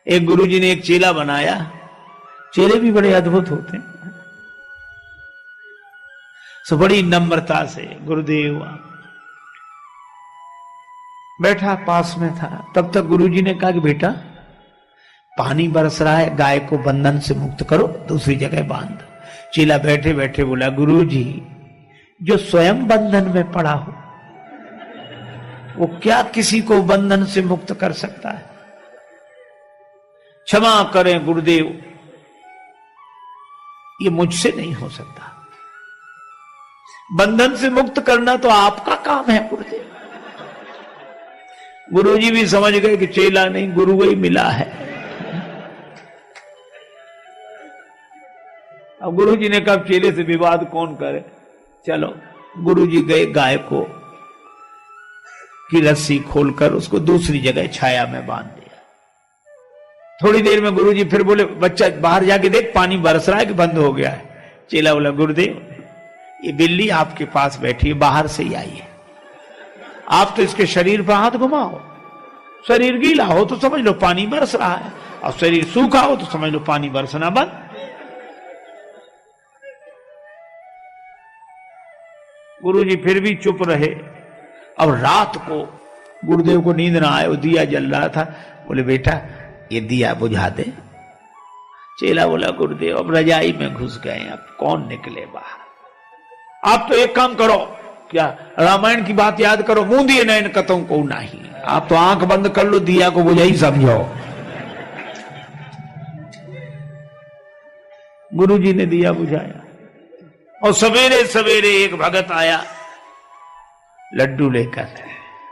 एक गुरुजी ने एक चेला बनाया। चेले भी बड़े अद्भुत होते हैं। सो बड़ी नम्रता से गुरुदेव बैठा पास में था। तब तक गुरुजी ने कहा कि बेटा पानी बरस रहा है, गाय को बंधन से मुक्त करो, दूसरी जगह बांध। चेला बैठे बैठे बोला, गुरुजी जो स्वयं बंधन में पड़ा हो वो क्या किसी को बंधन से मुक्त कर सकता है? क्षमा करें गुरुदेव, ये मुझसे नहीं हो सकता। बंधन से मुक्त करना तो आपका काम है गुरुदेव। गुरुजी भी समझ गए कि चेला नहीं गुरु ही मिला है। अब गुरुजी ने कहा चेले से विवाद कौन करे, चलो। गुरुजी गए, गाय को की रस्सी खोलकर उसको दूसरी जगह छाया में बांध दिया। थोड़ी देर में गुरुजी फिर बोले, बच्चा बाहर जाके देख पानी बरस रहा है कि बंद हो गया है। चेला बोला, गुरुदेव ये बिल्ली आपके पास बैठी है, बाहर से ही आई है। आप तो इसके शरीर पर हाथ घुमाओ, शरीर गीला हो तो समझ लो पानी बरस रहा है, और शरीर सूखा हो तो समझ लो पानी बरसना बंद। गुरुजी फिर भी चुप रहे। अब रात को गुरुदेव को नींद ना आए, वो दिया जल रहा था। बोले, बेटा ये दिया बुझा दे। चेला बोला, गुरुदेव अब रजाई में घुस गए, अब कौन निकले बाहर। आप तो एक काम करो, क्या रामायण की बात याद करो, मुंह दिए नैन कतों को नहीं। आप तो आंख बंद कर लो, दिया को बुझा ही समझो। गुरुजी ने दिया बुझाया और सवेरे सवेरे एक भगत आया लड्डू लेकर,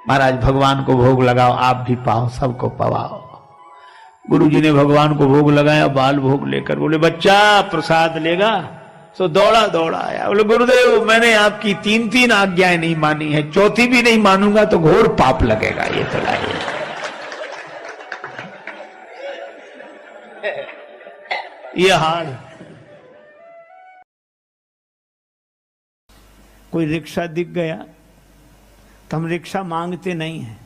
महाराज भगवान को भोग लगाओ, आप भी पाओ, सबको पवाओ। गुरुजी ने भगवान को भोग लगाया, बाल भोग लेकर बोले, बच्चा प्रसाद लेगा? सो दौड़ा दौड़ा आया। बोले, गुरुदेव मैंने आपकी तीन तीन आज्ञाएं नहीं मानी है, चौथी भी नहीं मानूंगा तो घोर पाप लगेगा। ये तो लाइए ये हाल। कोई रिक्शा दिख गया तो हम रिक्शा मांगते नहीं है,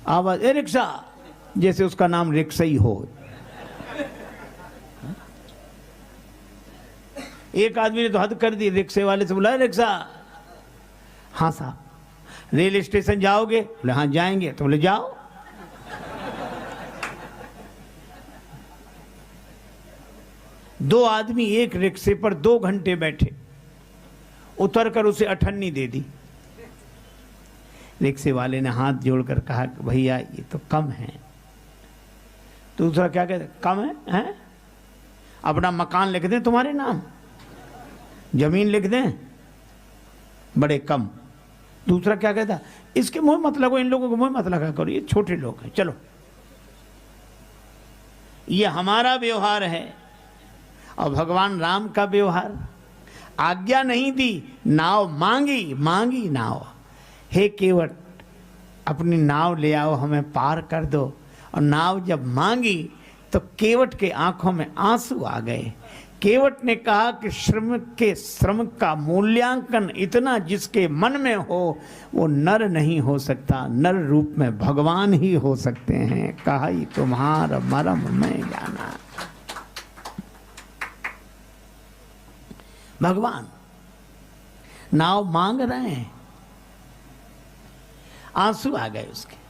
आवाज, ए रिक्शा, जैसे उसका नाम रिक्शा ही हो। एक आदमी ने तो हद कर दी, रिक्शे वाले से बोला, रिक्शा? हाँ साहब। रेल स्टेशन जाओगे? बोले हाँ जाएंगे। तो बोले जाओ। दो आदमी एक रिक्शे पर 2 घंटे बैठे, उतरकर उसे अठन्नी दे दी। रिक्शे वाले ने हाथ जोड़कर कहा, भैया ये तो कम है। दूसरा क्या कहते, कम है? अपना मकान लिख दें तुम्हारे नाम, जमीन लिख दें, बड़े कम। दूसरा क्या कहता, इसके मुंह मत लगो, इन लोगों को मुंह मत लगा करो, ये छोटे लोग हैं, चलो। ये हमारा व्यवहार है और भगवान राम का व्यवहार। आज्ञा नहीं दी, नाव मांगी, मांगी नाव। हे केवट अपनी नाव ले आओ, हमें पार कर दो। और नाव जब मांगी तो केवट के आंखों में आंसू आ गए। केवट ने कहा कि श्रम का मूल्यांकन इतना जिसके मन में हो वो नर नहीं हो सकता, नर रूप में भगवान ही हो सकते हैं। कहा ही तुम्हारा मरम मैं जाना। भगवान नाव मांग रहे हैं, आंसू आ गए उसके।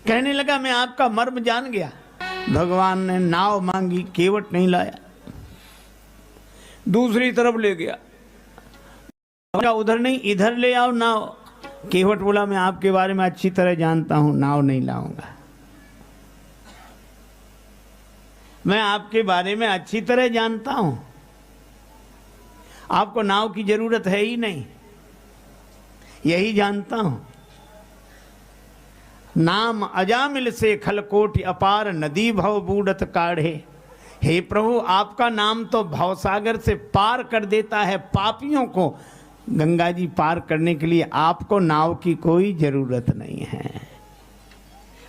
कहने लगा मैं आपका मर्म जान गया। भगवान ने नाव मांगी, केवट नहीं लाया, दूसरी तरफ ले गया। उधर नहीं, इधर ले आओ नाव। केवट बोला मैं आपके बारे में अच्छी तरह जानता हूं, नाव नहीं लाऊंगा। मैं आपके बारे में अच्छी तरह जानता हूं, आपको नाव की जरूरत है ही नहीं, यही जानता हूं। नाम अजामिल से खलकोट अपार नदी भव बूढ़त काढ़े। हे प्रभु आपका नाम तो भवसागर से पार कर देता है पापियों को। गंगा जी पार करने के लिए आपको नाव की कोई जरूरत नहीं है,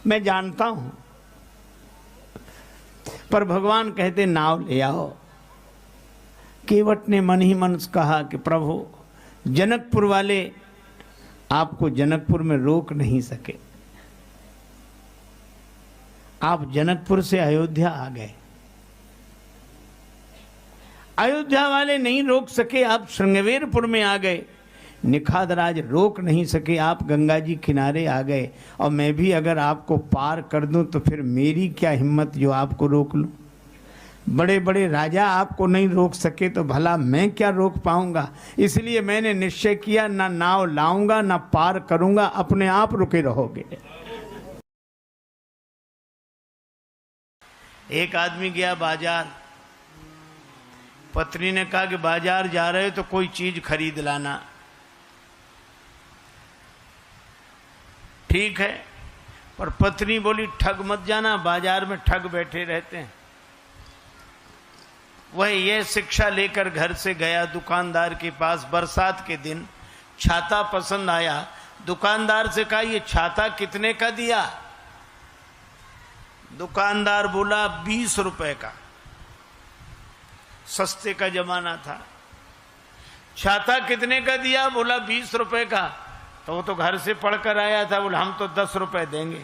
मैं जानता हूं। पर भगवान कहते नाव ले आओ। केवट ने मन ही मन कहा कि प्रभु जनकपुर वाले आपको जनकपुर में रोक नहीं सके, आप जनकपुर से अयोध्या आ गए। अयोध्या वाले नहीं रोक सके, आप श्रृंगवेरपुर में आ गए। निखादराज रोक नहीं सके, आप गंगा जी किनारे आ गए। और मैं भी अगर आपको पार कर दूं तो फिर मेरी क्या हिम्मत जो आपको रोक लूं। बड़े बड़े राजा आपको नहीं रोक सके तो भला मैं क्या रोक पाऊंगा। इसलिए मैंने निश्चय किया, ना नाव लाऊंगा ना पार करूंगा, अपने आप रुके रहोगे। एक आदमी गया बाजार, पत्नी ने कहा कि बाजार जा रहे तो कोई चीज खरीद लाना। ठीक है, पर पत्नी बोली ठग मत जाना, बाजार में ठग बैठे रहते हैं। वह ये शिक्षा लेकर घर से गया दुकानदार के पास। बरसात के दिन छाता पसंद आया। दुकानदार से कहा ये छाता कितने का दिया? दुकानदार बोला 20 रुपए का। सस्ते का जमाना था। छाता कितने का दिया? बोला 20 रुपए का। तो वो तो घर से पढ़कर आया था, बोला हम तो 10 रुपए देंगे।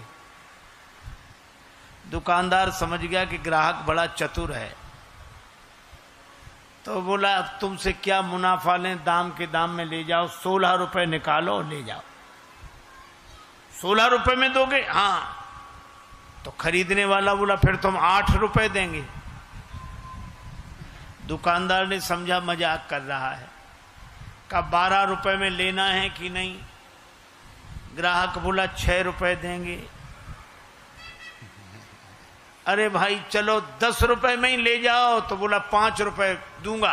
दुकानदार समझ गया कि ग्राहक बड़ा चतुर है, तो बोला अब तुमसे क्या मुनाफा लें, दाम के दाम में ले जाओ, 16 रुपए निकालो और ले जाओ। 16 रुपए में दोगे? हाँ। तो खरीदने वाला बोला फिर तुम 8 रुपए देंगे। दुकानदार ने समझा मजाक कर रहा है, कहा 12 रुपए में लेना है कि नहीं? ग्राहक बोला 6 रुपए देंगे। अरे भाई चलो 10 रुपए में ही ले जाओ, तो बोला 5 रुपए दूंगा।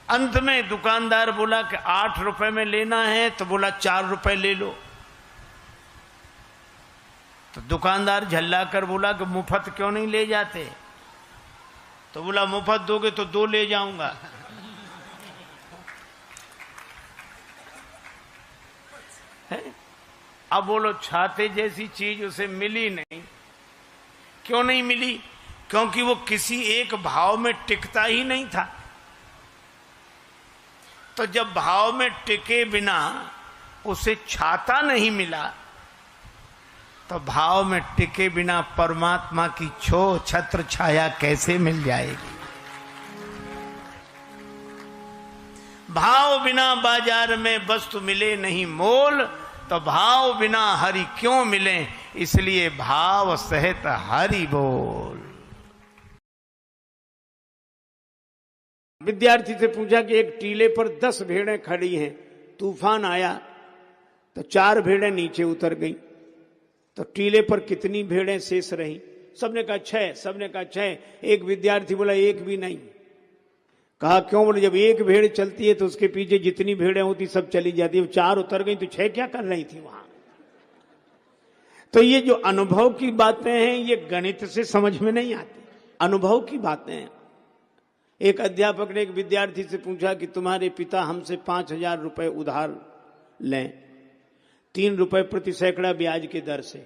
अंत में दुकानदार बोला कि 8 रुपए में लेना है, तो बोला 4 रुपए ले लो। तो दुकानदार झल्ला कर बोला कि मुफ्त क्यों नहीं ले जाते? तो बोला मुफ्त दोगे तो 2 ले जाऊंगा। है? अब बोलो छाते जैसी चीज उसे मिली नहीं। क्यों नहीं मिली? क्योंकि वो किसी एक भाव में टिकता ही नहीं था। तो जब भाव में टिके बिना उसे छाता नहीं मिला, तो भाव में टिके बिना परमात्मा की छत्र छाया कैसे मिल जाएगी? भाव बिना बाजार में वस्तु मिले नहीं मोल, तो भाव बिना हरि क्यों मिले, इसलिए भाव सहित हरि बोल। विद्यार्थी से पूछा कि एक टीले पर 10 भेड़ें खड़ी हैं, तूफान आया तो 4 भेड़ें नीचे उतर गई, तो टीले पर कितनी भेड़ें शेष रही? सबने कहा 6, सबने कहा 6। एक विद्यार्थी बोला एक भी नहीं। कहा क्यों? बोले जब एक भेड़ चलती है तो उसके पीछे जितनी भेड़ें होती सब चली जाती है। 4 उतर गई तो 6 क्या कर रही थी वहां? तो ये जो अनुभव की बातें हैं ये गणित से समझ में नहीं आती, अनुभव की बातें हैं। एक अध्यापक ने एक विद्यार्थी से पूछा कि तुम्हारे पिता हमसे 5,000 रुपए उधार लें 3 रुपए प्रति सैकड़ा ब्याज की दर से,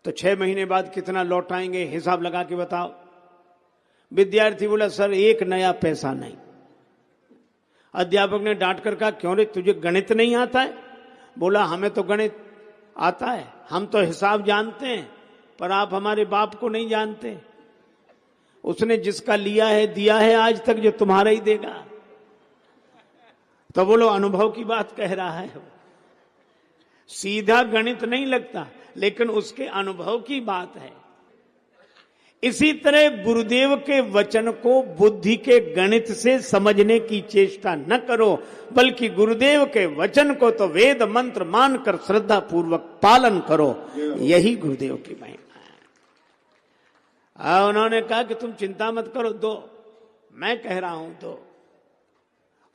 तो 6 महीने बाद कितना लौटाएंगे, हिसाब लगा के बताओ। विद्यार्थी बोला सर 1 नया पैसा नहीं। अध्यापक ने डांट कर कहा क्यों रे, तुझे गणित नहीं आता है? बोला हमें तो गणित आता है, हम तो हिसाब जानते हैं, पर आप हमारे बाप को नहीं जानते। उसने जिसका लिया है दिया है आज तक, जो तुम्हारा ही देगा। तो बोलो अनुभव की बात कह रहा है। सीधा गणित नहीं लगता, लेकिन उसके अनुभव की बात है। इसी तरह गुरुदेव के वचन को बुद्धि के गणित से समझने की चेष्टा न करो, बल्कि गुरुदेव के वचन को तो वेद मंत्र मानकर श्रद्धा पूर्वक पालन करो। यही गुरुदेव की महिमा है। उन्होंने कहा कि तुम चिंता मत करो, दो, मैं कह रहा हूं दो।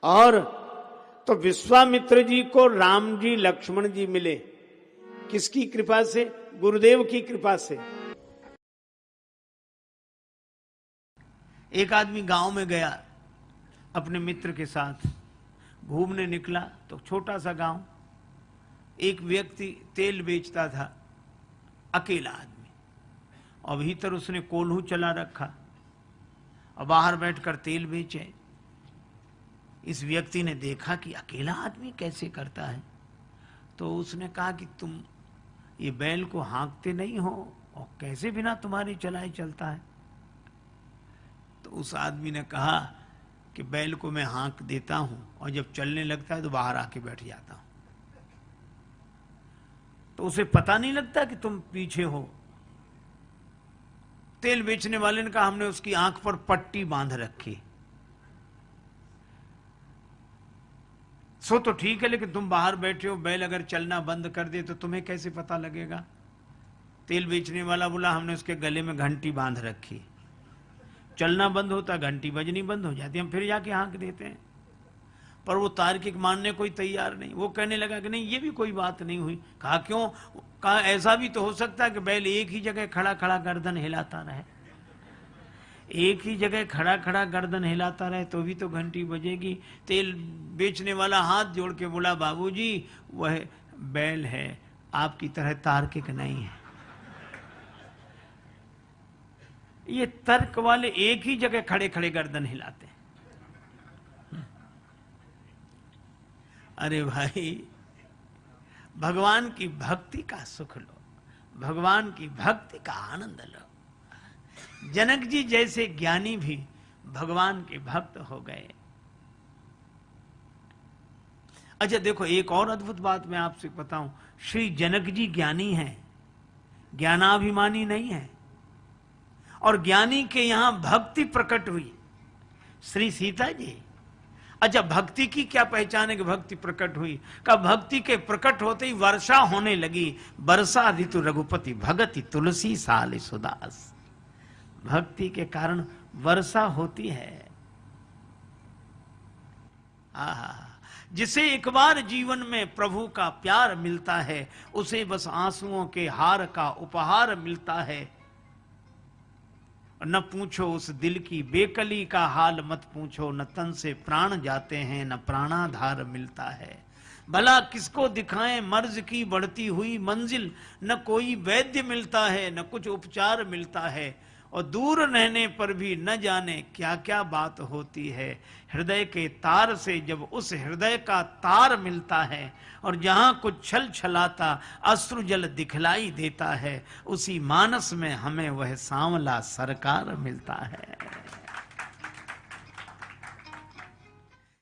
और तो विश्वामित्र जी को राम जी लक्ष्मण जी मिले, किसकी कृपा से? गुरुदेव की कृपा से। एक आदमी गांव में गया अपने मित्र के साथ, घूमने निकला तो छोटा सा गांव, एक व्यक्ति तेल बेचता था, अकेला आदमी, और भीतर उसने कोल्हू चला रखा और बाहर बैठकर तेल बेचे। इस व्यक्ति ने देखा कि अकेला आदमी कैसे करता है, तो उसने कहा कि तुम ये बैल को हाँकते नहीं हो और कैसे बिना तुम्हारी चलाए चलता है? तो उस आदमी ने कहा कि बैल को मैं हाँक देता हूं और जब चलने लगता है तो बाहर आके बैठ जाता हूं, तो उसे पता नहीं लगता कि तुम पीछे हो। तेल बेचने वाले ने कहा हमने उसकी आंख पर पट्टी बांध रखी। सो तो ठीक है, लेकिन तुम बाहर बैठे हो, बैल अगर चलना बंद कर दे तो तुम्हें कैसे पता लगेगा? तेल बेचने वाला बोला हमने उसके गले में घंटी बांध रखी, चलना बंद होता घंटी बजनी बंद हो जाती, हम फिर जाके हाँक देते हैं। पर वो तार्किक मानने कोई तैयार नहीं। वो कहने लगा कि नहीं ये भी कोई बात नहीं हुई। कहा क्यों? कहा ऐसा भी तो हो सकता है कि बैल एक ही जगह खड़ा खड़ा गर्दन हिलाता रहे, एक ही जगह खड़ा खड़ा गर्दन हिलाता रहे तो भी तो घंटी बजेगी। तेल बेचने वाला हाथ जोड़ के बोला बाबूजी वह बैल है, आपकी तरह तार्किक नहीं है। ये तर्क वाले एक ही जगह खड़े खड़े गर्दन हिलाते हैं। अरे भाई, भगवान की भक्ति का सुख लो, भगवान की भक्ति का आनंद लो। जनक जी जैसे ज्ञानी भी भगवान के भक्त हो गए। अच्छा देखो, एक और अद्भुत बात मैं आपसे बताऊं। श्री जनक जी ज्ञानी हैं, ज्ञानाभिमानी नहीं है, और ज्ञानी के यहां भक्ति प्रकट हुई। श्री सीता जी, अच्छा भक्ति की क्या पहचान है कि भक्ति प्रकट हुई? का भक्ति के प्रकट होते ही वर्षा होने लगी। वर्षा ऋतु रघुपति भगति तुलसी साल सुदास। भक्ति के कारण वर्षा होती है। आहा, जिसे एक बार जीवन में प्रभु का प्यार मिलता है उसे बस आंसुओं के हार का उपहार मिलता है। न पूछो उस दिल की बेकली का हाल मत पूछो, न तन से प्राण जाते हैं न प्राणाधार मिलता है। भला किसको दिखाएं मर्ज की बढ़ती हुई मंजिल, न कोई वैद्य मिलता है न कुछ उपचार मिलता है, और दूर रहने पर भी न जाने क्या क्या बात होती है। हृदय के तार से जब उस हृदय का तार मिलता है और जहां कुछ छल छलाता अश्रु जल दिखलाई देता है, उसी मानस में हमें वह सांवला सरकार मिलता है।